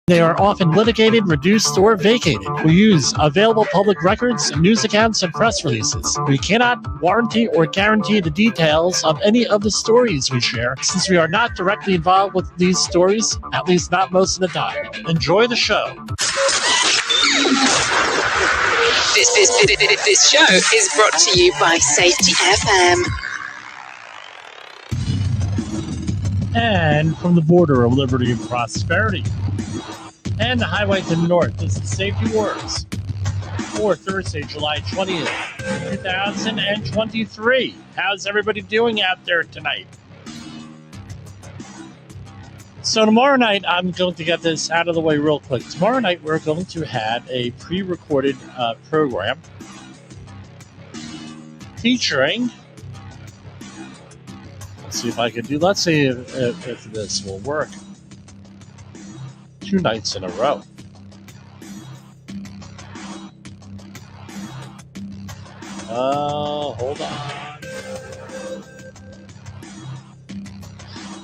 They are often litigated, reduced, or vacated. We use available public records, news accounts, and press releases. We cannot warranty or guarantee the details of any of the stories we share, since we are not directly involved with these stories, at least not most of the time. Enjoy the show. This show is brought to you by Safety FM. And from the border of liberty and prosperity and the highway to the north, this is Safety Wars for Thursday, July 20th, 2023. How's everybody doing out there tonight? So tomorrow night, I'm going to get this out of the way real quick. Tomorrow night, we're going to have a pre-recorded program featuring... Let's see if I can do... Let's see if this will work. 2 nights in a row. Hold on.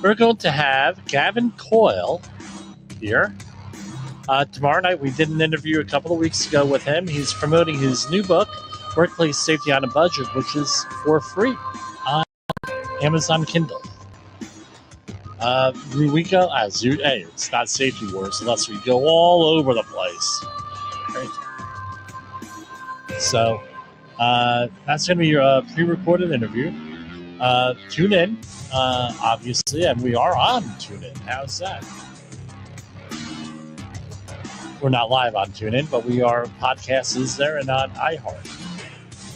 We're going to have Gavin Coyle here. Tomorrow night, we did an interview a couple of weeks ago with him. He's promoting his new book, Workplace Safety on a Budget, which is for free on Amazon Kindle. We go, hey, it's not Safety Wars unless we go all over the place. Right? So, that's going to be your pre-recorded interview. Tune in, obviously, and we are on TuneIn. How's that? We're not live on TuneIn, but we are, podcast is there and on iHeart.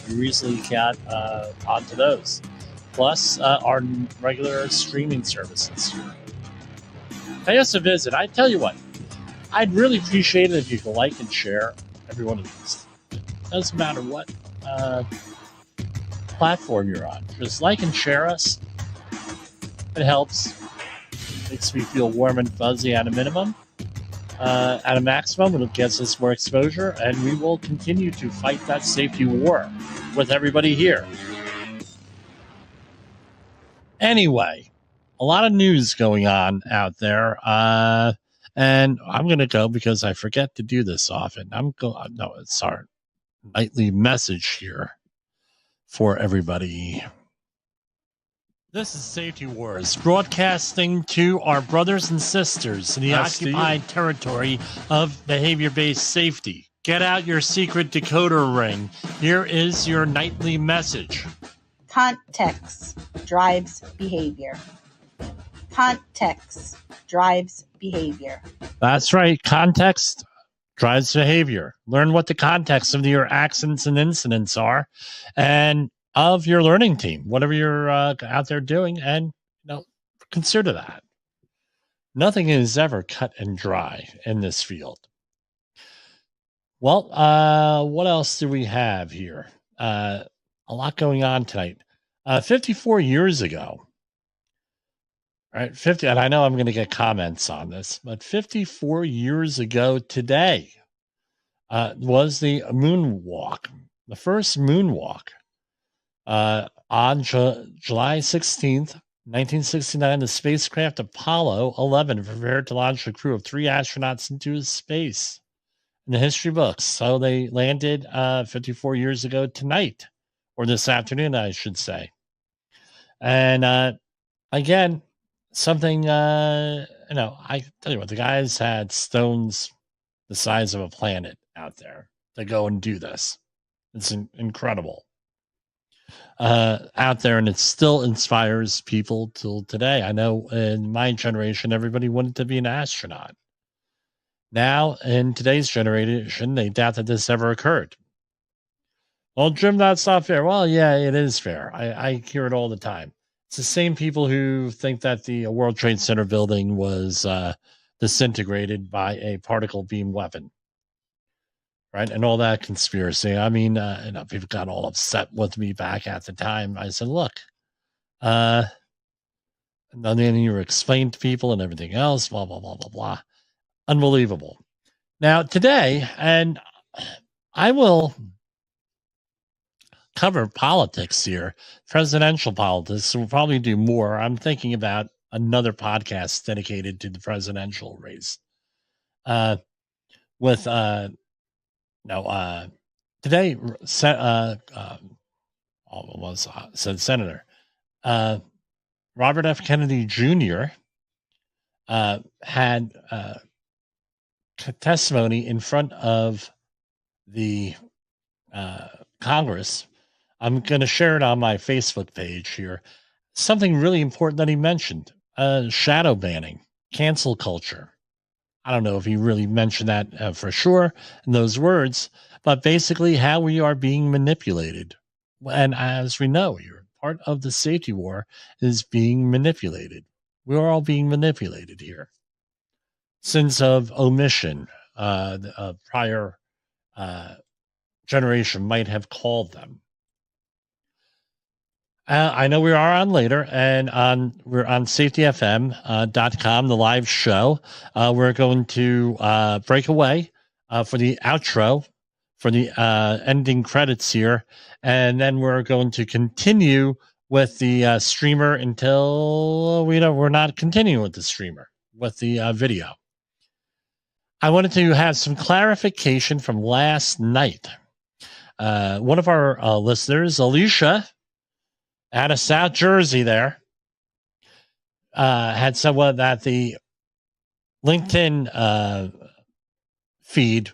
You easily got onto those. Plus our regular streaming services here. Pay us a visit. I tell you what, I'd really appreciate it if you could like and share every one of these. Doesn't matter what platform you're on. Just like and share us. It helps. Makes me feel warm and fuzzy at a minimum. At a maximum, it gets us more exposure, and we will continue to fight that safety war with everybody here. Anyway, a lot of news going on out there, and I'm going to go because I forget to do this often. No, it's our nightly message here for everybody. This is Safety Wars, broadcasting to our brothers and sisters in the occupied territory of behavior-based safety. Get out your secret decoder ring. Here is your nightly message. Context drives behavior. Context drives behavior. That's right. Context drives behavior. Learn what the context of your accidents and incidents are, and of your learning team, whatever you're out there doing, and consider that. Nothing is ever cut and dry in this field. Well, what else do we have here? A lot going on tonight. 54 years ago, right? 50, and I know I'm going to get comments on this, but 54 years ago today was the moonwalk, the first moonwalk. On July 16th, 1969, the spacecraft Apollo 11 prepared to launch a crew of 3 astronauts into space in the history books. So they landed 54 years ago tonight, or this afternoon, I should say. And again, something, I tell you what, the guys had stones the size of a planet out there to go and do this. It's incredible. Out there, and it still inspires people till today. I know in my generation, everybody wanted to be an astronaut. Now, in today's generation, they doubt that this ever occurred. Well, Jim, that's not fair. Well, yeah, it is fair. I hear it all the time. It's the same people who think that the World Trade Center building was disintegrated by a particle beam weapon. Right, and all that conspiracy. I mean, people got all upset with me back at the time. I said, look, and then you were explained to people and everything else, blah, blah, blah, blah, blah. Unbelievable. Now, today, and I will cover politics here, presidential politics. We'll probably do more. I'm thinking about another podcast dedicated to the presidential race. with today said Senator Robert F. Kennedy Jr. Had testimony in front of the Congress. I'm going to share it on my Facebook page here. Something really important that he mentioned: shadow banning, cancel culture. I don't know if he really mentioned that for sure in those words, but basically how we are being manipulated. And as we know, you're part of the safety war is being manipulated. We're all being manipulated here. Sins of omission, the prior generation might have called them. I know we are on later, and we're on safetyfm.com, the live show. We're going to break away for the outro, for the ending credits here, and then we're going to continue with the streamer until we're not continuing with the streamer, with the video. I wanted to have some clarification from last night. One of our listeners, Alicia, out of South Jersey there, had said that the LinkedIn feed,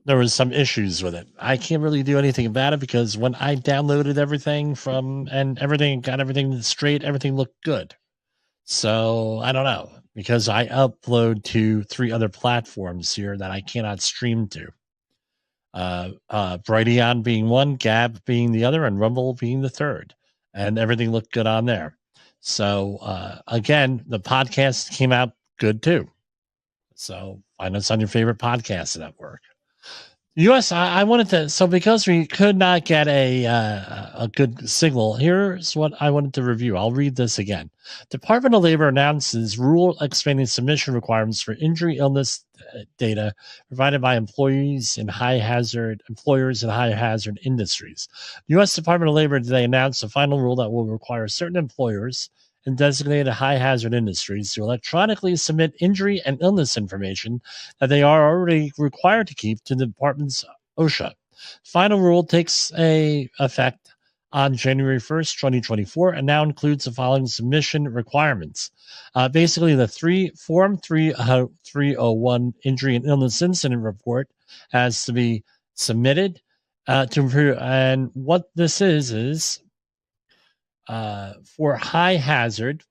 there was some issues with it. I can't really do anything about it because when I downloaded everything got everything straight, everything looked good. So I don't know, because I upload to 3 other platforms here that I cannot stream to. Brighteon being one, Gab being the other, and Rumble being the third. And everything looked good on there. So, again, the podcast came out good too. So find us on your favorite podcast network. US, I wanted to, so because we could not get a good signal, here's what I wanted to review. I'll read this again. Department of Labor announces rule expanding submission requirements for injury, illness data provided by employers in high hazard industries. The U.S. Department of Labor today announced a final rule that will require certain employers in designated high hazard industries to electronically submit injury and illness information that they are already required to keep to the department's OSHA. Final rule takes effect on January 1st, 2024, and now includes the following submission requirements. Basically, the Form 301 Injury and Illness Incident Report has to be submitted and what this is for high hazard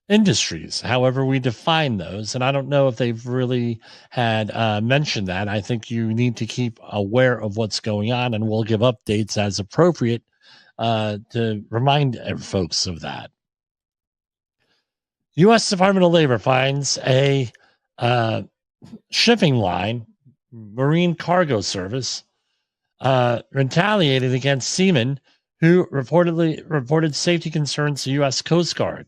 industries. However, we define those, and I don't know if they've really had mentioned that. I think you need to keep aware of what's going on, and we'll give updates as appropriate to remind folks of that. U.S. Department of Labor finds a shipping line, marine cargo service, retaliated against seamen who reported safety concerns to U.S. Coast Guard.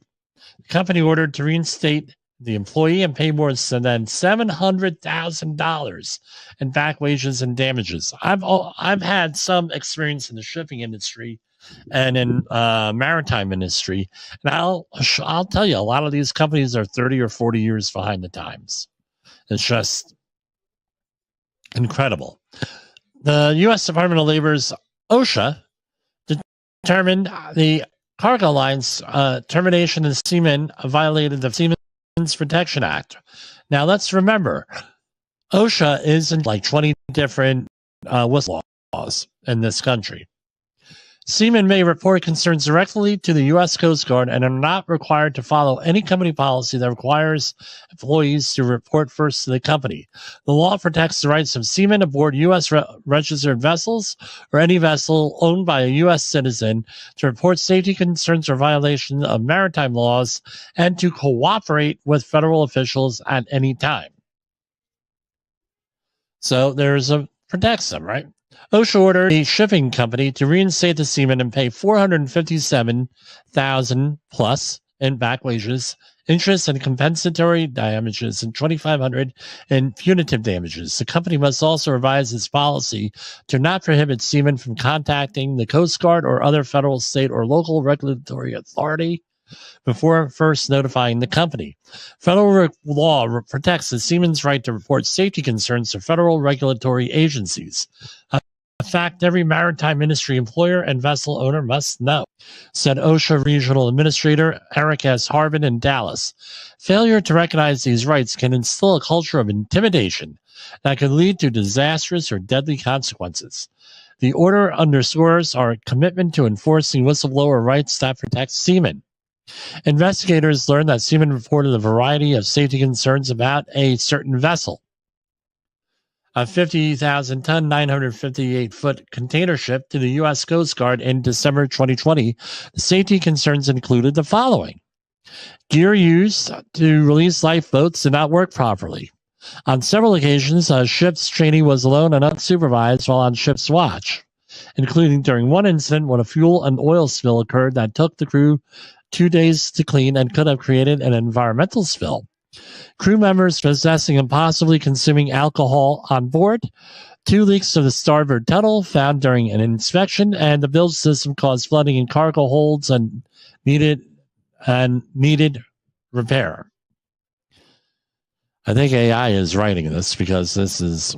The company ordered to reinstate the employee and pay more than $700,000 in back wages and damages. I've had some experience in the shipping industry and in maritime industry, and I'll tell you, a lot of these companies are 30 or 40 years behind the times. It's just incredible. The U.S. Department of Labor's OSHA determined the cargo line's termination of seamen violated the Seamen's Protection Act. Now, let's remember, OSHA is in like 20 different whistle laws in this country. Seamen may report concerns directly to the U.S. Coast Guard and are not required to follow any company policy that requires employees to report first to the company. The law protects the rights of seamen aboard U.S. registered vessels or any vessel owned by a U.S. citizen to report safety concerns or violations of maritime laws and to cooperate with federal officials at any time. So protects them, right? OSHA ordered a shipping company to reinstate the seamen and pay $457,000 plus in back wages, interest and compensatory damages, and $2,500 in punitive damages. The company must also revise its policy to not prohibit seamen from contacting the Coast Guard or other federal, state, or local regulatory authority before first notifying the company. Federal law protects the seaman's right to report safety concerns to federal regulatory agencies. A fact every maritime industry employer and vessel owner must know, said OSHA Regional Administrator Eric S. Harvin in Dallas. Failure to recognize these rights can instill a culture of intimidation that can lead to disastrous or deadly consequences. The order underscores our commitment to enforcing whistleblower rights that protect seamen. Investigators learned that seamen reported a variety of safety concerns about a certain vessel. A 50,000-ton, 958-foot container ship to the U.S. Coast Guard in December 2020. The safety concerns included the following. Gear used to release lifeboats did not work properly. On several occasions, a ship's trainee was alone and unsupervised while on ship's watch, including during one incident when a fuel and oil spill occurred that took the crew 2 days to clean and could have created an environmental spill. Crew members possessing and possibly consuming alcohol on board, 2 leaks to the starboard tunnel found during an inspection, and the bilge system caused flooding in cargo holds and needed repair. I think AI is writing this because this is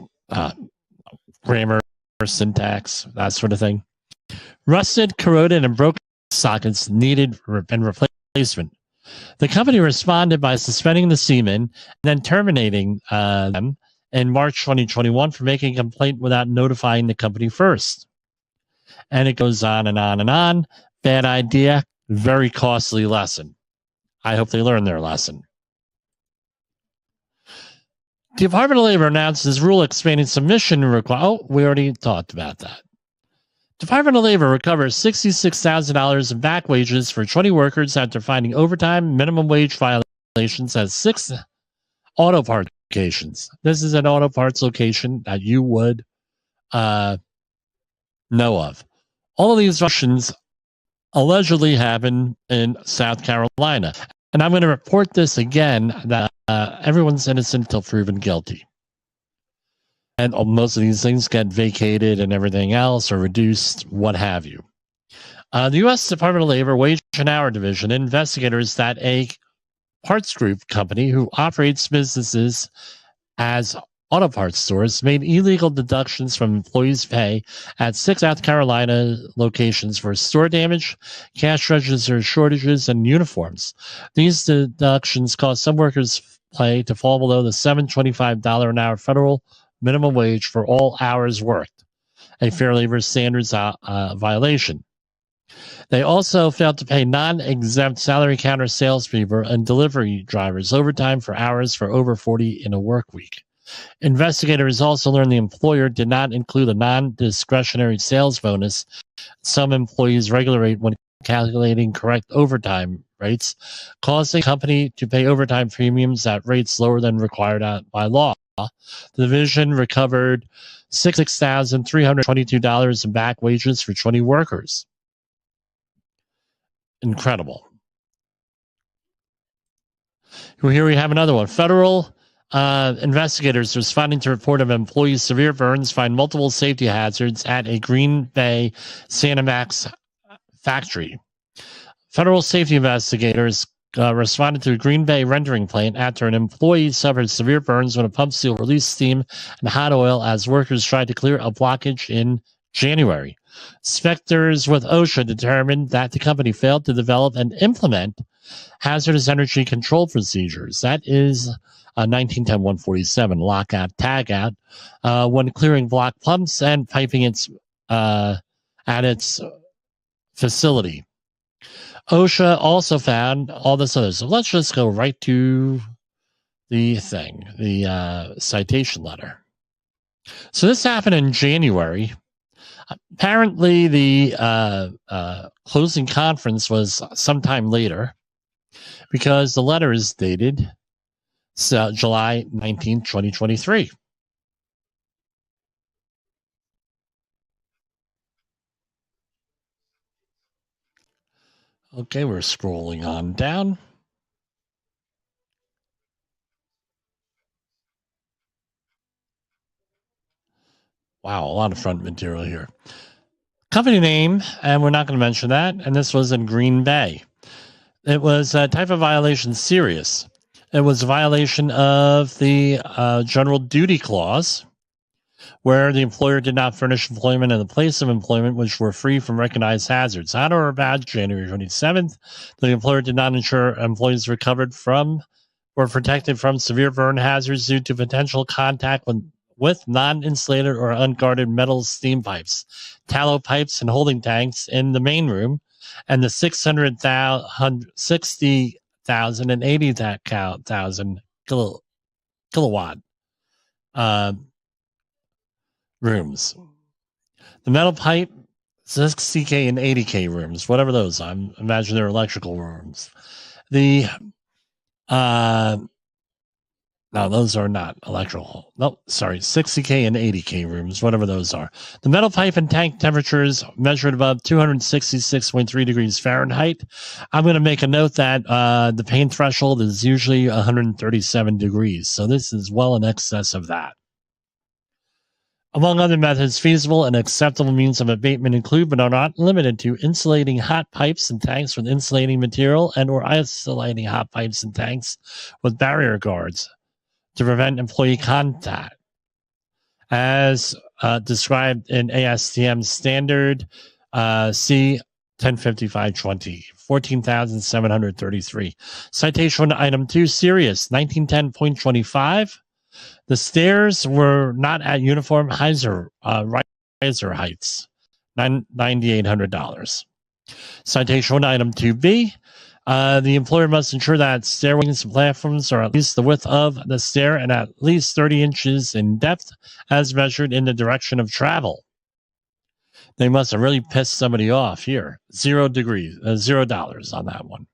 grammar, syntax, that sort of thing. Rusted, corroded, and broken sockets needed and replacement. The company responded by suspending the seamen and then terminating them in March 2021 for making a complaint without notifying the company first. And it goes on and on and on. Bad idea, very costly lesson. I hope they learn their lesson. The Department of Labor announced this rule expanding submission requirements. Oh, we already talked about that. Department of Labor recovers $66,000 in back wages for 20 workers after finding overtime minimum wage violations at 6 auto parts locations. This is an auto parts location that you would know of. All of these violations allegedly happened in South Carolina. And I'm going to report this again, that everyone's innocent until proven guilty. And most of these things get vacated and everything else or reduced, what have you. The U.S. Department of Labor Wage and Hour Division investigators that a parts group company who operates businesses as auto parts stores made illegal deductions from employees' pay at 6 South Carolina locations for store damage, cash register shortages, and uniforms. These deductions caused some workers' pay to fall below the $7.25 an hour federal minimum wage for all hours worked, a Fair Labor Standards violation. They also failed to pay non-exempt salary counter salespeople and delivery drivers overtime for hours for over 40 in a work week. Investigators also learned the employer did not include a non-discretionary sales bonus some employees regulate when calculating correct overtime rates, causing the company to pay overtime premiums at rates lower than required by law. The division recovered $6,322 in back wages for 20 workers. Incredible. Well, here we have another one. Federal investigators responding to report of employees' severe burns find multiple safety hazards at a Green Bay Santa Max factory. Federal safety investigators responded to a Green Bay rendering plant after an employee suffered severe burns when a pump seal released steam and hot oil as workers tried to clear a blockage in January. Inspectors with OSHA determined that the company failed to develop and implement hazardous energy control procedures. That is 1910-147, lockout, tagout, when clearing block pumps and piping its at its facility. OSHA also found all this other. So let's just go right to the thing, the citation letter. So this happened in January. Apparently, the closing conference was sometime later because the letter is dated July 19, 2023. Okay, we're scrolling on down. Wow, a lot of front material here. Company name, and we're not going to mention that, and this was in Green Bay. It was a type of violation serious. It was a violation of the general duty clause, where the employer did not furnish employment in the place of employment which were free from recognized hazards. On or about January 27th, the employer did not ensure employees recovered from or protected from severe burn hazards due to potential contact with non-insulated or unguarded metal steam pipes, tallow pipes, and holding tanks in the main room, and the 60,000 and 80,000 kilowatt rooms. The metal pipe, 60K and 80K rooms, whatever those are. I imagine they're electrical rooms. The no, those are not electrical. No, sorry, 60K and 80K rooms, whatever those are. The metal pipe and tank temperatures measured above 266.3 degrees Fahrenheit. I'm going to make a note that the pain threshold is usually 137 degrees, so this is well in excess of that. Among other methods, feasible and acceptable means of abatement include, but are not limited to, insulating hot pipes and tanks with insulating material and or isolating hot pipes and tanks with barrier guards to prevent employee contact, as described in ASTM standard C 105520, 14,733. Citation item 2, serious, 1910.25. The stairs were not at uniform riser heights, $9,800. Citation item 2B. The employer must ensure that stairways and platforms are at least the width of the stair and at least 30 inches in depth as measured in the direction of travel. They must have really pissed somebody off here. $0 on that one.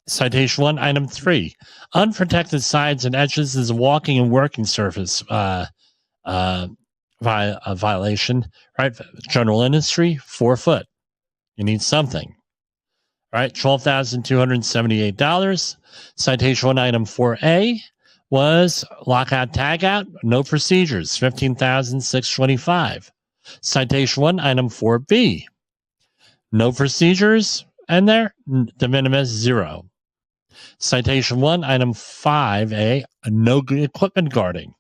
Citation 1, item 3. Unprotected sides and edges is a walking and working surface violation, right? General industry, 4 foot. You need something. All right, $12,278. Citation 1, item 4A was lockout, tagout, no procedures, $15,625. Citation 1, item 4B, no procedures, and there, de minimis, 0. Citation 1, item 5A, no equipment guarding.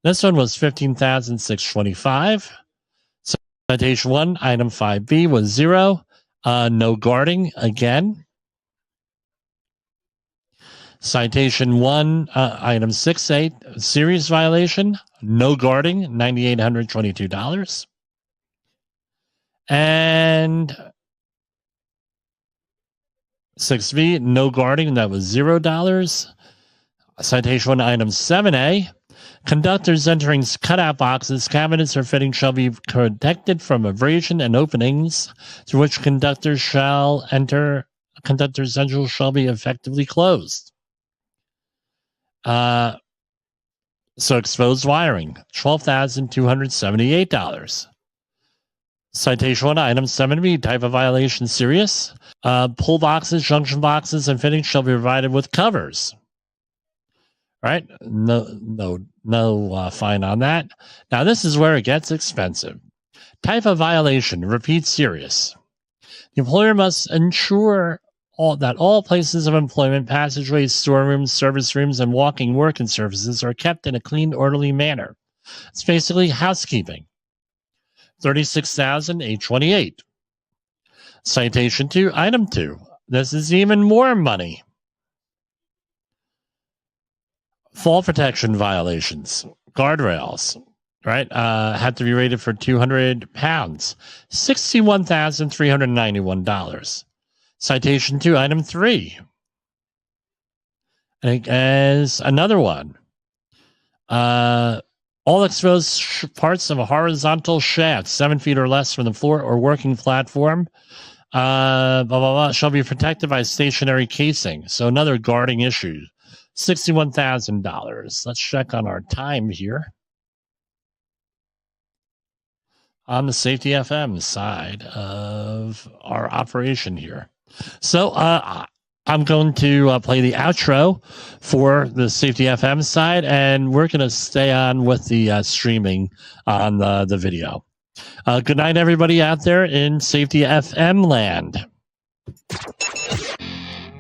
This one was $15,625. Citation 1, item 5B was 0. No guarding again. Citation 1, item 6A, serious violation, no guarding, $9,822. And 6B, no guarding, that was $0. Citation 1, item 7A, conductors entering cutout boxes, cabinets, or fittings shall be protected from abrasion and openings through which conductors shall enter. Conductor's central shall be effectively closed. So exposed wiring, $12,278. Citation 1, item 7B, type of violation serious. Pull boxes, junction boxes, and fittings shall be provided with covers. Right? No fine on that. Now, this is where it gets expensive. Type of violation, repeat serious. The employer must ensure that all places of employment, passageways, storerooms, service rooms, and walking working surfaces are kept in a clean, orderly manner. It's basically housekeeping. $36,828. Citation 2, item 2. This is even more money. Fall protection violations, guardrails, right? Had to be rated for 200 pounds, $61,391. Citation 2, item 3. And as another one, all exposed parts of a horizontal shaft, 7 feet or less from the floor or working platform, shall be protected by stationary casing. So another guarding issue, $61,000. Let's check on our time here. On the Safety FM side of our operation here. So I'm going to play the outro for the Safety FM side, and we're going to stay on with the streaming on the video. Good night, everybody out there in Safety FM land.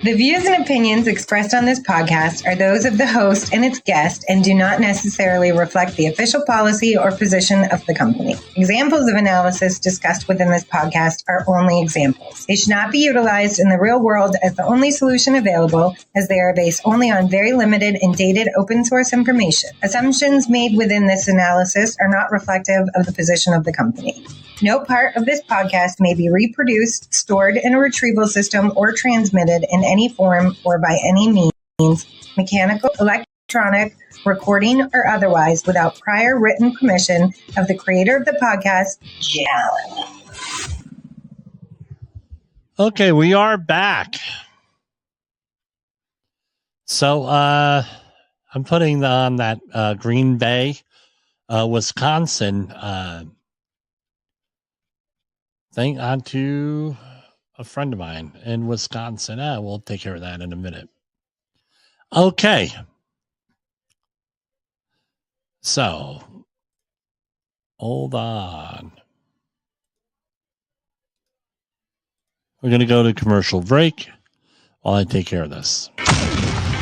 The views and opinions expressed on this podcast are those of the host and its guest and do not necessarily reflect the official policy or position of the company. Examples of analysis discussed within this podcast are only examples. They should not be utilized in the real world as the only solution available, as they are based only on very limited and dated open source information. Assumptions made within this analysis are not reflective of the position of the company. No part of this podcast may be reproduced, stored in a retrieval system, or transmitted in any form or by any means, mechanical, electronic, recording, or otherwise, without prior written permission of the creator of the podcast, Jalen. Okay, we are back. So I'm putting on that Green Bay, Wisconsin thing onto a friend of mine in Wisconsin. We'll take care of that in a minute. Okay. So, hold on. We're going to go to commercial break while I take care of this.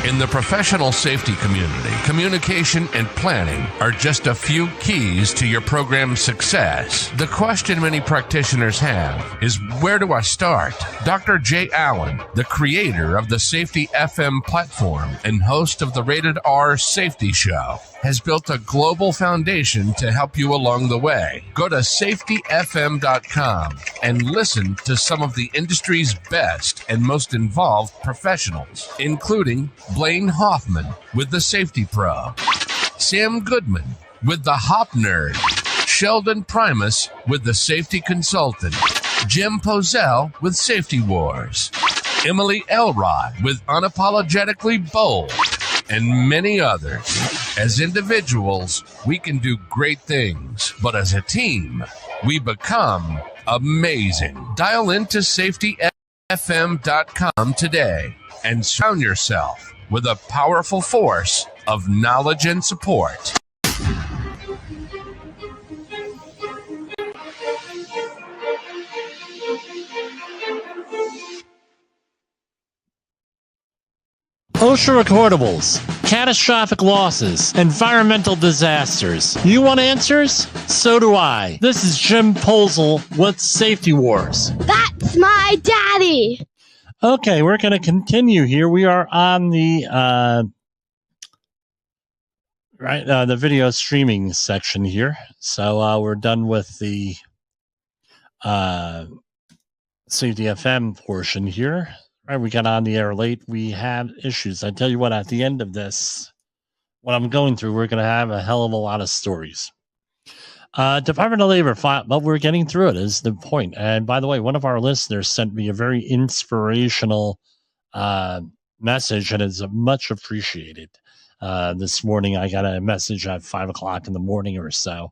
In the professional safety community, communication and planning are just a few keys to your program's success. The question many practitioners have is, where do I start? Dr. Jay Allen, the creator of the Safety FM platform and host of the Rated R Safety Show, has built a global foundation to help you along the way. Go to safetyfm.com and listen to some of the industry's best and most involved professionals, including Blaine Hoffman with the Safety Pro, Sam Goodman with the Hop Nerd, Sheldon Primus with the Safety Consultant, Jim Pozell with Safety Wars, Emily Elrod with Unapologetically Bold, and many others. As individuals, we can do great things, but as a team, we become amazing. Dial into safetyfm.com today and surround yourself with a powerful force of knowledge and support. OSHA recordables, catastrophic losses, environmental disasters. You want answers? So do I. This is Jim Pozell with Safety Wars. That's my daddy. Okay, we're going to continue here. We are on the the video streaming section here. So we're done with the Safety FM portion here. All right, we got on the air late. We had issues. I tell you what, at the end of this, what I'm going through, we're going to have a hell of a lot of stories. Department of Labor file, but we're getting through it is the point. And by the way, one of our listeners sent me a very inspirational message, and it's much appreciated. This morning, I got a message at 5 o'clock in the morning or so.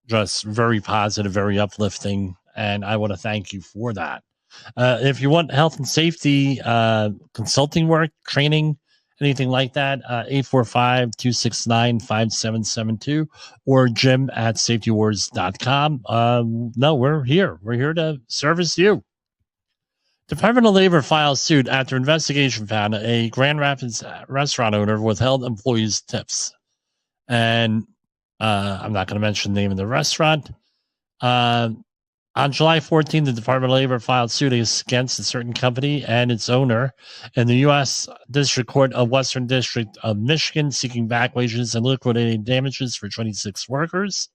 Just very positive, very uplifting, and I want to thank you for that. If you want health and safety consulting work, training, anything like that, 845-269-5772 or jim@safetywars.com. No, we're here. We're here to service you. Department of Labor files suit after investigation found a Grand Rapids restaurant owner withheld employees' tips. And I'm not going to mention the name of the restaurant. On July 14th, the Department of Labor filed suit against a certain company and its owner in the U.S. District Court of Western District of Michigan, seeking back wages and liquidating damages for 26 workers.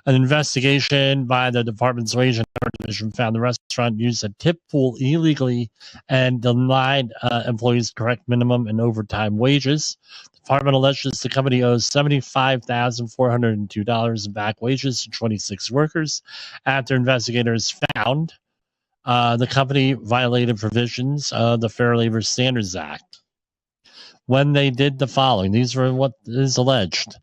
An investigation by the department's Wage and Hour Division found the restaurant used a tip pool illegally and denied employees correct minimum and overtime wages. The department alleges the company owes $75,402 in back wages to 26 workers after investigators found the company violated provisions of the Fair Labor Standards Act when they did the following. These were what is alleged,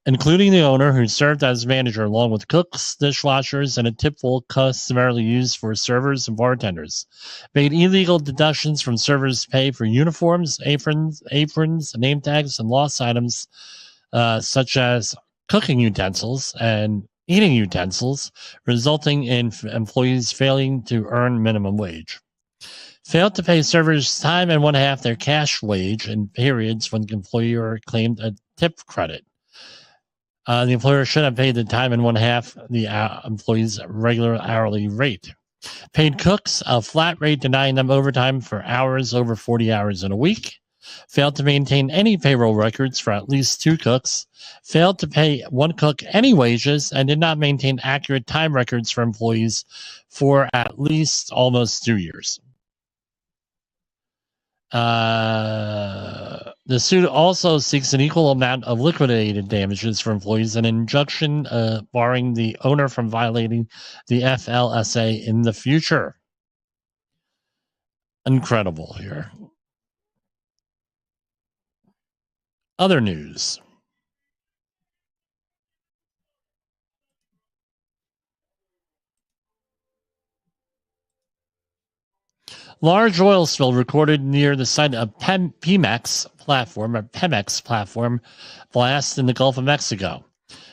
including the owner, who served as manager along with cooks, dishwashers, and a tip pool customarily used for servers and bartenders, made illegal deductions from servers' pay for uniforms, aprons, name tags, and lost items such as cooking utensils and eating utensils, resulting in employees failing to earn minimum wage. Failed to pay servers time and 1/2 their cash wage in periods when the employer claimed a tip credit. The employer should have paid the time and 1/2 the employee's regular hourly rate. Paid cooks a flat rate, denying them overtime for hours over 40 hours in a week. Failed to maintain any payroll records for at least 2 cooks. Failed to pay 1 cook any wages, and did not maintain accurate time records for employees for at least almost 2 years. The suit also seeks an equal amount of liquidated damages for employees and an injunction barring the owner from violating the FLSA in the future. Incredible here. Other news. Large oil spill recorded near the site of Pemex platform blast in the Gulf of Mexico.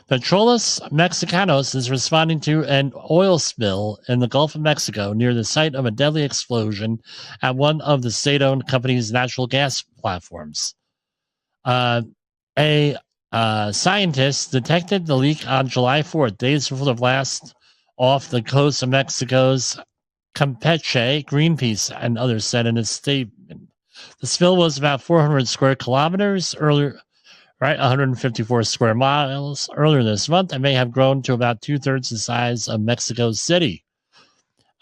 Petroles Mexicanos is responding to an oil spill in the Gulf of Mexico near the site of a deadly explosion at one of the state-owned company's natural gas platforms. A scientist detected the leak on July 4th, days before the blast off the coast of Mexico's Campeche. Greenpeace and others said in a statement. The spill was about 400 square kilometers earlier, 154 square miles earlier this month, and may have grown to about 2/3 the size of Mexico City.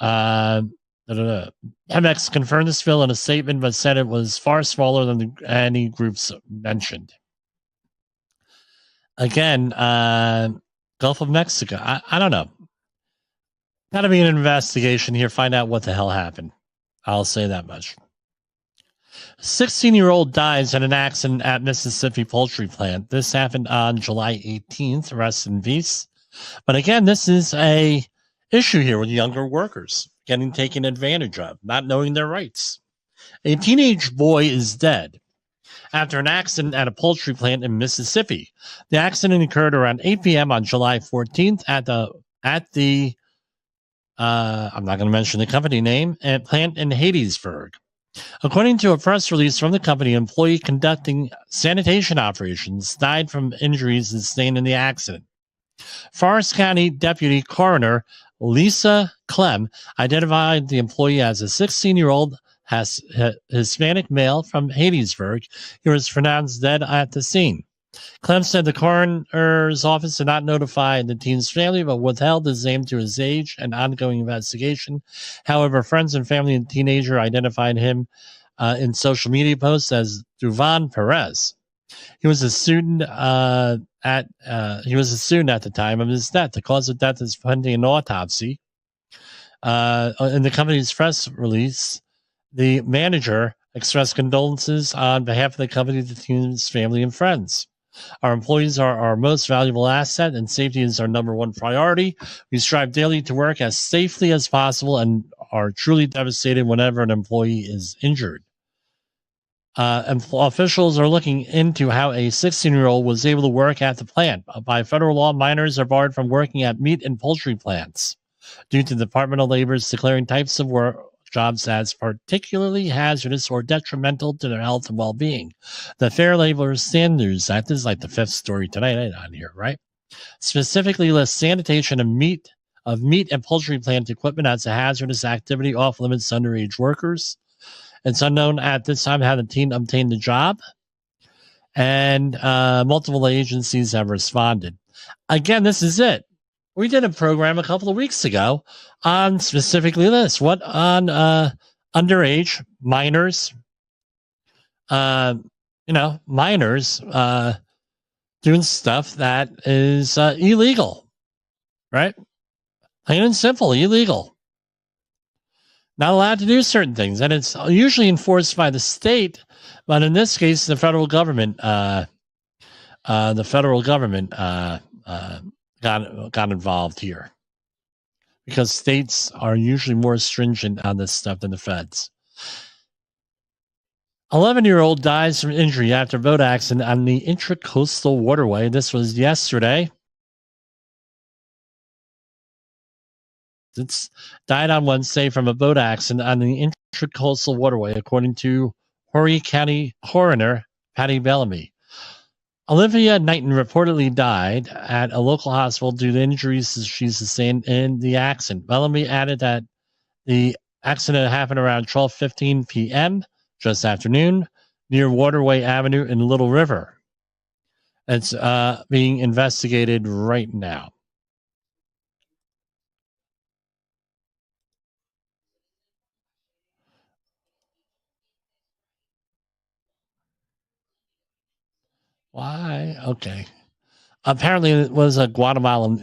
Pemex confirmed the spill in a statement, but said it was far smaller than any groups mentioned. Again, Gulf of Mexico. I don't know. Got to be an investigation here. Find out what the hell happened. I'll say that much. 16-year-old dies in an accident at Mississippi poultry plant. This happened on July 18th. Rest in peace. But again, this is a issue here with younger workers getting taken advantage of, not knowing their rights. A teenage boy is dead after an accident at a poultry plant in Mississippi. The accident occurred around 8 p.m. on July 14th at the I'm not going to mention the company name, and plant in Hattiesburg. According to a press release from the company, an employee conducting sanitation operations died from injuries sustained in the accident. Forest County Deputy Coroner Lisa Clem identified the employee as a 16-year-old Hispanic male from Hattiesburg. He was pronounced dead at the scene. Clem said the coroner's office did not notify the teen's family, but withheld his name to his age and ongoing investigation. However, friends and family of the teenager identified him in social media posts as Duvan Perez. He was a student at the time of his death. The cause of death is pending an autopsy. In the company's press release, the manager expressed condolences on behalf of the company, the teen's family, and friends. Our employees are our most valuable asset, and safety is our number one priority. We strive daily to work as safely as possible and are truly devastated whenever an employee is injured. Officials are looking into how a 16-year-old was able to work at the plant. By federal law, minors are barred from working at meat and poultry plants due to the Department of Labor's declaring types of work jobs as particularly hazardous or detrimental to their health and well-being. The Fair Labor Standards Act is like the 5th story tonight on here, right? Specifically lists sanitation of meat and poultry plant equipment as a hazardous activity off limits to underage workers. It's unknown at this time how the teen obtained the job, and multiple agencies have responded. Again, this is it. We did a program a couple of weeks ago on specifically this. What on underage minors, minors doing stuff that is illegal, right? Plain and simple, illegal. Not allowed to do certain things, and it's usually enforced by the state, but in this case, the federal government, got involved here because states are usually more stringent on this stuff than the feds. 11-year-old dies from injury after boat accident on the Intracoastal Waterway. This was yesterday. contestants died on Wednesday from a boat accident on the Intracoastal Waterway, according to Horry County Coroner Patty Bellamy. Olivia Knighton reportedly died at a local hospital due to injuries she sustained in the accident. Bellamy added that the accident happened around 12:15 p.m., just afternoon, near Waterway Avenue in Little River. It's being investigated right now. Why? Okay. Apparently, it was a Guatemalan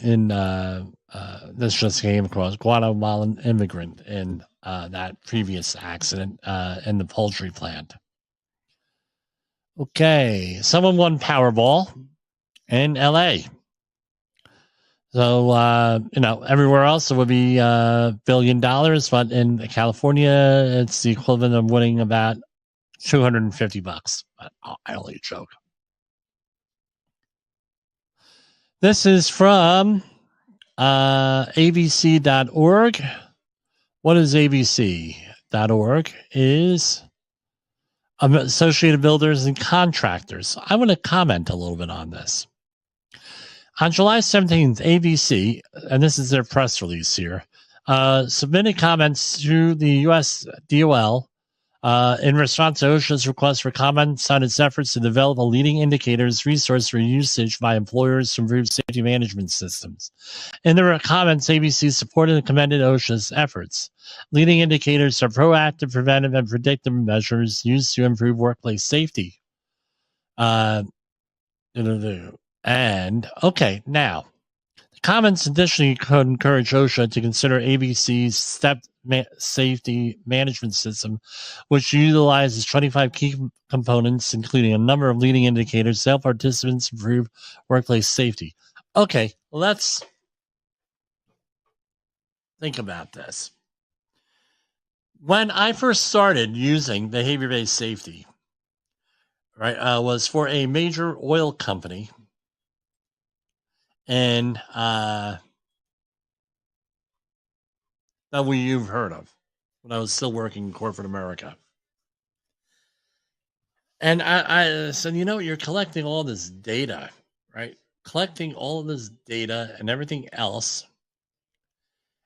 this just came across, Guatemalan immigrant in that previous accident in the poultry plant. Okay. Someone won Powerball in LA. So, everywhere else it would be $1 billion, but in California, it's the equivalent of winning about $250. I only joke. This is from abc.org. What is abc.org? Is Associated Builders and Contractors. I want to comment a little bit on this. On July 17th, ABC, and this is their press release here, submitted comments to the U.S. DOL in response to OSHA's request for comments on its efforts to develop a leading indicators resource for usage by employers to improve safety management systems. In their comments, ABC supported and commended OSHA's efforts. Leading indicators are proactive, preventive, and predictive measures used to improve workplace safety. And, okay, now, the comments additionally could encourage OSHA to consider ABC's step safety management system, which utilizes 25 key components, including a number of leading indicators to help participants improve workplace safety. Okay, let's think about this. When I first started using behavior-based safety, right, was for a major oil company, and that you've heard of when I was still working in corporate America. And I said, you're collecting all this data, right? Collecting all of this data and everything else.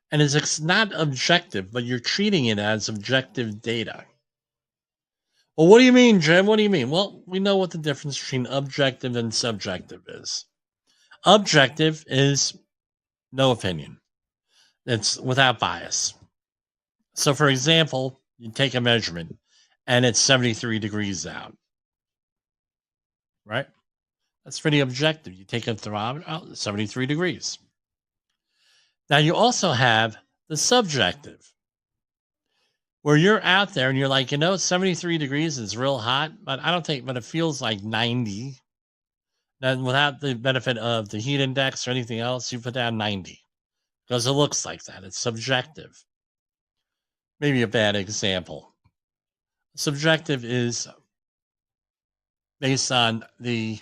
And it's not objective, but you're treating it as objective data. Well, what do you mean, Jim? What do you mean? Well, we know what the difference between objective and subjective is. Objective is no opinion. It's without bias. So, for example, you take a measurement and it's 73 degrees out, right? That's pretty objective. You take a thermometer, 73 degrees. Now, you also have the subjective, where you're out there and you're like, 73 degrees is real hot, but but it feels like 90. Then without the benefit of the heat index or anything else, you put down 90 because it looks like that. It's subjective. Maybe a bad example. Subjective is based on the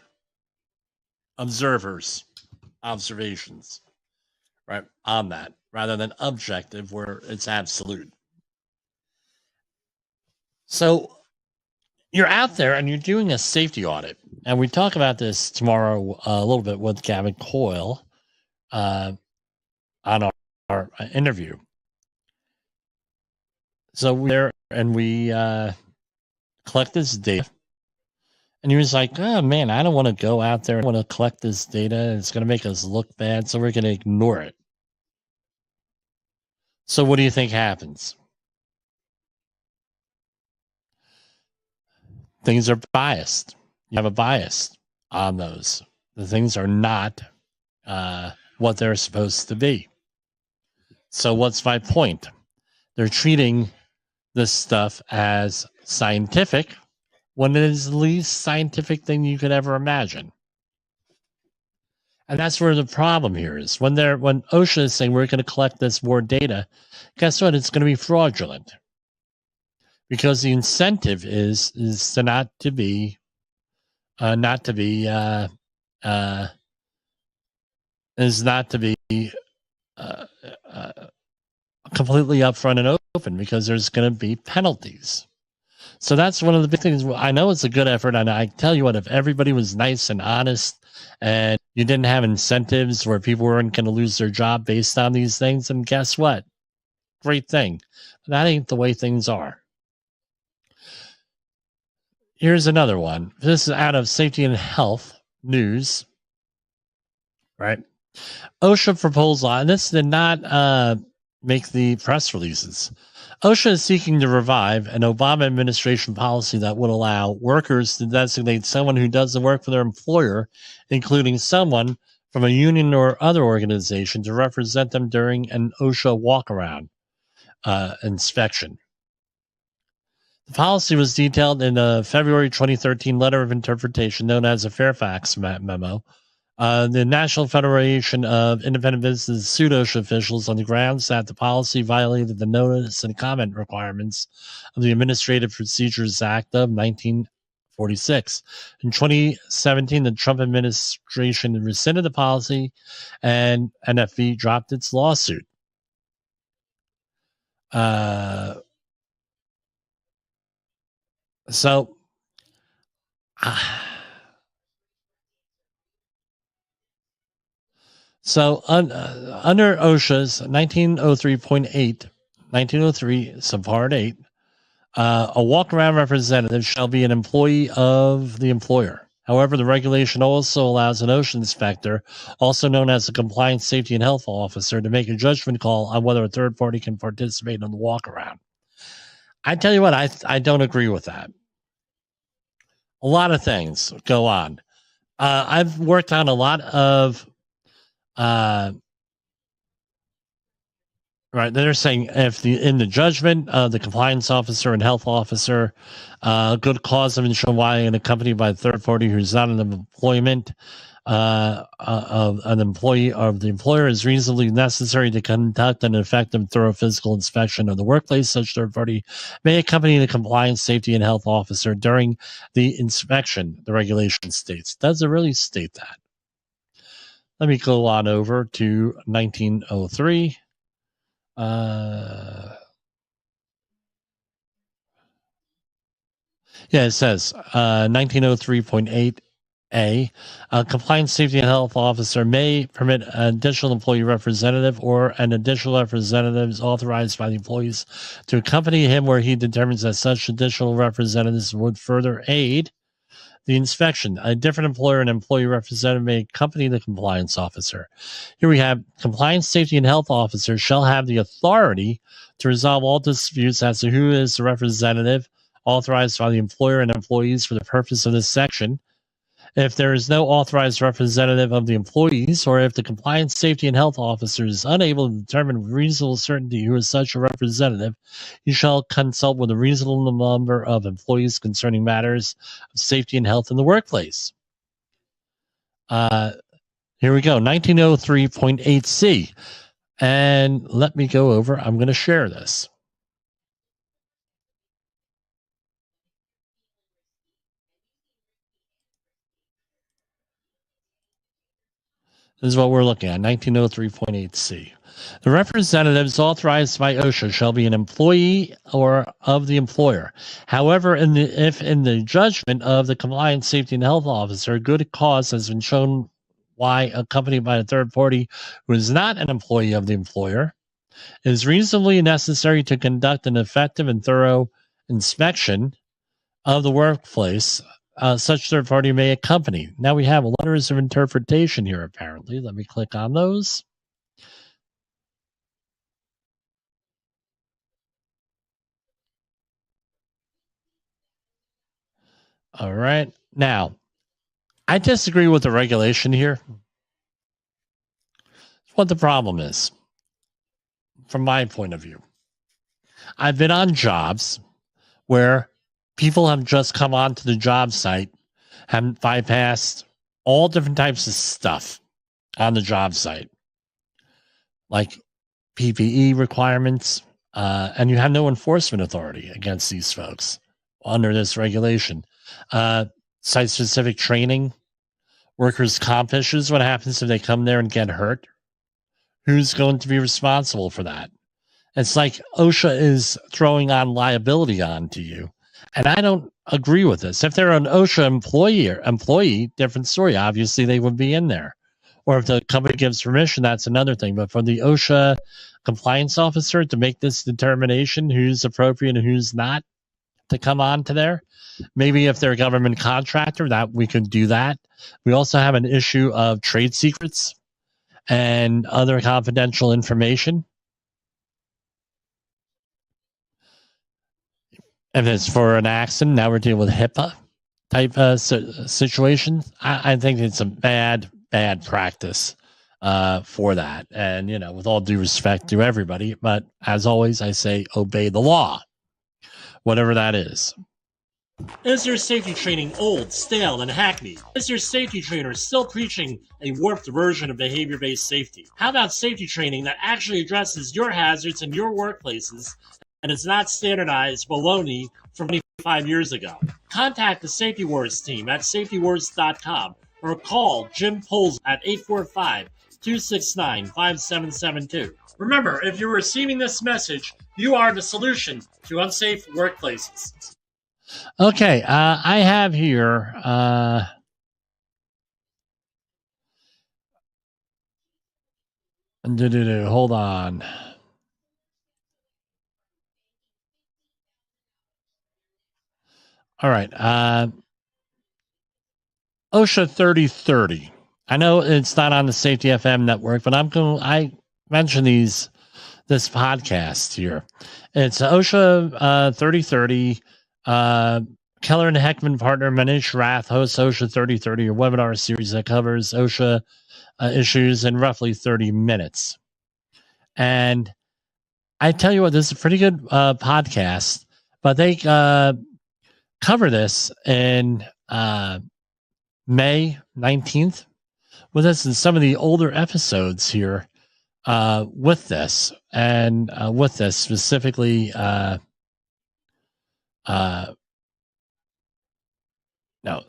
observer's observations, right, on that, rather than objective where it's absolute. So you're out there and you're doing a safety audit. And we talk about this tomorrow a little bit with Gavin Coyle on our interview. So we're there and we collect this data. And he was like, oh, man, I don't want to go out there. I want to collect this data. It's going to make us look bad, so we're going to ignore it. So what do you think happens? Things are biased. You have a bias on those. The things are not what they're supposed to be. So what's my point? They're treating this stuff as scientific when it is the least scientific thing you could ever imagine. And that's where the problem here is. When OSHA is saying we're going to collect this more data, guess what? It's going to be fraudulent. Because the incentive is to not to be completely upfront and open, because there's going to be penalties. So that's one of the big things. I know it's a good effort, and I tell you what, if everybody was nice and honest and you didn't have incentives where people weren't going to lose their job based on these things, then guess what? Great thing. But that ain't the way things are. Here's another one. This is out of Safety and Health News, right? OSHA proposal, and this did not make the press releases. OSHA is seeking to revive an Obama administration policy that would allow workers to designate someone who does the work for their employer, including someone from a union or other organization, to represent them during an OSHA walk-around inspection. The policy was detailed in a February 2013 letter of interpretation known as a Fairfax memo. The National Federation of Independent Business sued OSHA officials on the grounds that the policy violated the notice and comment requirements of the Administrative Procedures Act of 1946. In 2017, the Trump administration rescinded the policy, and NFB dropped its lawsuit. So under OSHA's 1903 subpart 8, a walk-around representative shall be an employee of the employer. However, the regulation also allows an OSHA inspector, also known as a compliance, safety, and health officer, to make a judgment call on whether a third party can participate in the walk-around. I tell you what, I don't agree with that. A lot of things go on. I've worked on a lot of right, they're saying if in the judgment the compliance officer and health officer good cause of shown why and accompanied by a third party who's not in employment of an employee of the employer is reasonably necessary to conduct an effective, thorough physical inspection of the workplace, such third party may accompany the compliance, safety, and health officer during the inspection, the regulation states. Does it really state that? Let me go on over to 1903. It says 1903.8A, a compliance, safety, and health officer may permit an additional employee representative or an additional representative is authorized by the employees to accompany him where he determines that such additional representatives would further aid the inspection. A different employer and employee representative may accompany the compliance officer. Here we have compliance, safety, and health officer shall have the authority to resolve all disputes as to who is the representative authorized by the employer and employees for the purpose of this section. If there is no authorized representative of the employees, or if the compliance, safety, and health officer is unable to determine with reasonable certainty who is such a representative, you shall consult with a reasonable number of employees concerning matters of safety and health in the workplace. Here we go, 1903.8C. And let me go over, I'm going to share this. This is what we're looking at, 1903.8C. The representatives authorized by OSHA shall be an employee or of the employer. However, if in the judgment of the compliance, safety, and health officer, good cause has been shown why accompanied by a third party who is not an employee of the employer, it is reasonably necessary to conduct an effective and thorough inspection of the workplace. Such third party may accompany. Now we have letters of interpretation here, apparently. Let me click on those. All right. Now, I disagree with the regulation here. What the problem is, from my point of view. I've been on jobs where people have just come onto the job site, have bypassed all different types of stuff on the job site, like PPE requirements, and you have no enforcement authority against these folks under this regulation. Site-specific training, workers' comp issues. What happens if they come there and get hurt? Who's going to be responsible for that? It's like OSHA is throwing on liability onto you. And I don't agree with this. If they're an OSHA employee, different story. Obviously, they would be in there. Or if the company gives permission, that's another thing. But for the OSHA compliance officer to make this determination who's appropriate and who's not to come on to there, maybe if they're a government contractor, that we could do that. We also have an issue of trade secrets and other confidential information. If it's for an accident, now we're dealing with HIPAA type situation. I think it's a bad practice for that. And, with all due respect to everybody, but as always, I say obey the law, whatever that is. Is your safety training old, stale, and hackneyed? Is your safety trainer still preaching a warped version of behavior-based safety? How about safety training that actually addresses your hazards in your workplaces and it's not standardized baloney from 25 years ago? Contact the Safety Wars team at safetywars.com or call Jim Poles at 845-269-5772. Remember, if you're receiving this message, you are the solution to unsafe workplaces. Okay, I have here hold on. All right. OSHA 3030. I know it's not on the Safety FM network, but I mentioned this podcast here. It's OSHA 3030. Keller and Heckman partner Manish Rath hosts OSHA 3030, a webinar series that covers OSHA issues in roughly 30 minutes. And I tell you what, this is a pretty good podcast, but they cover this in May 19th with us in some of the older episodes here with this, and with this specifically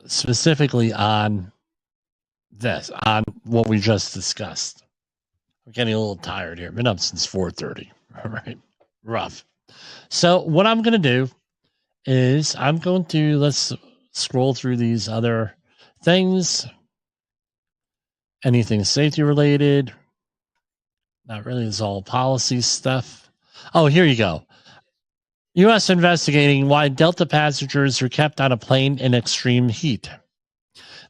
specifically on this, on what we just discussed. I'm getting a little tired here. Been up since 4:30. All right. Rough. So what I'm going to do is let's scroll through these other things. Anything safety related. Not really. It's all policy stuff. Oh, here you go. U.S. investigating why Delta passengers were kept on a plane in extreme heat.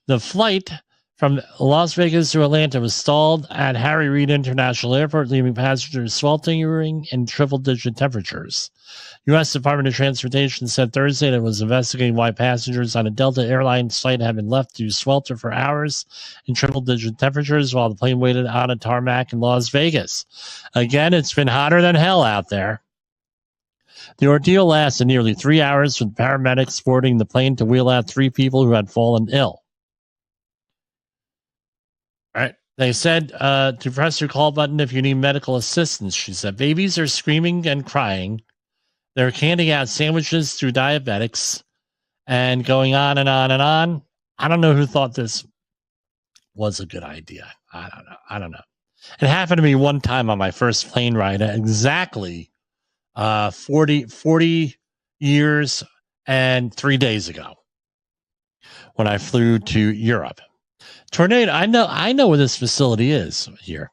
The flight from Las Vegas to Atlanta was stalled at Harry Reid International Airport, leaving passengers sweltering in triple-digit temperatures. U.S. Department of Transportation said Thursday that it was investigating why passengers on a Delta Airlines flight had been left to swelter for hours in triple-digit temperatures while the plane waited on a tarmac in Las Vegas. Again, it's been hotter than hell out there. The ordeal lasted nearly 3 hours, with paramedics boarding the plane to wheel out 3 people who had fallen ill. All right. They said to press your call button if you need medical assistance, she said. Babies are screaming and crying. They're handing out sandwiches through diabetics and going on and on and on. I don't know who thought this was a good idea. I don't know. It happened to me one time on my first plane ride, exactly 40 years and 3 days ago when I flew to Europe. Tornado. I know where this facility is here.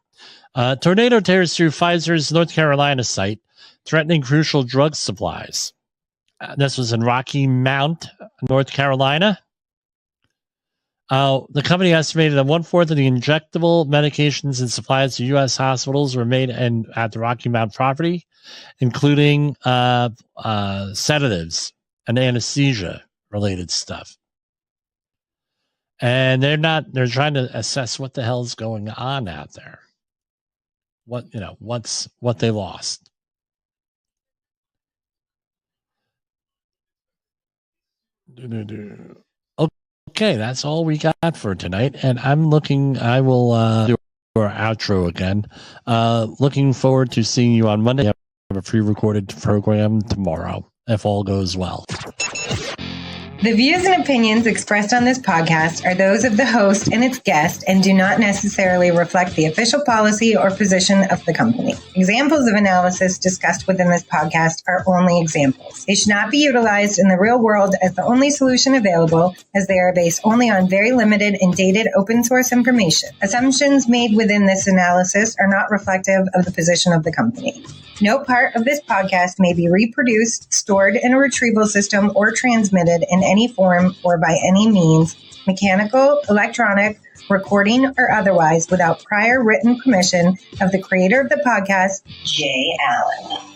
Tornado tears through Pfizer's North Carolina site, threatening crucial drug supplies. This was in Rocky Mount, North Carolina. The company estimated that 1/4 of the injectable medications and supplies to U.S. hospitals were made at the Rocky Mount property, including sedatives and anesthesia-related stuff. And they're trying to assess what the hell's going on out there. What they lost. Okay, that's all we got for tonight. And I will do our outro again. Looking forward to seeing you on Monday. I have a pre-recorded program tomorrow, if all goes well. The views and opinions expressed on this podcast are those of the host and its guest and do not necessarily reflect the official policy or position of the company. Examples of analysis discussed within this podcast are only examples. They should not be utilized in the real world as the only solution available, as they are based only on very limited and dated open source information. Assumptions made within this analysis are not reflective of the position of the company. No part of this podcast may be reproduced, stored in a retrieval system, or transmitted in any form or by any means, mechanical, electronic, recording, or otherwise, without prior written permission of the creator of the podcast, Jay Allen.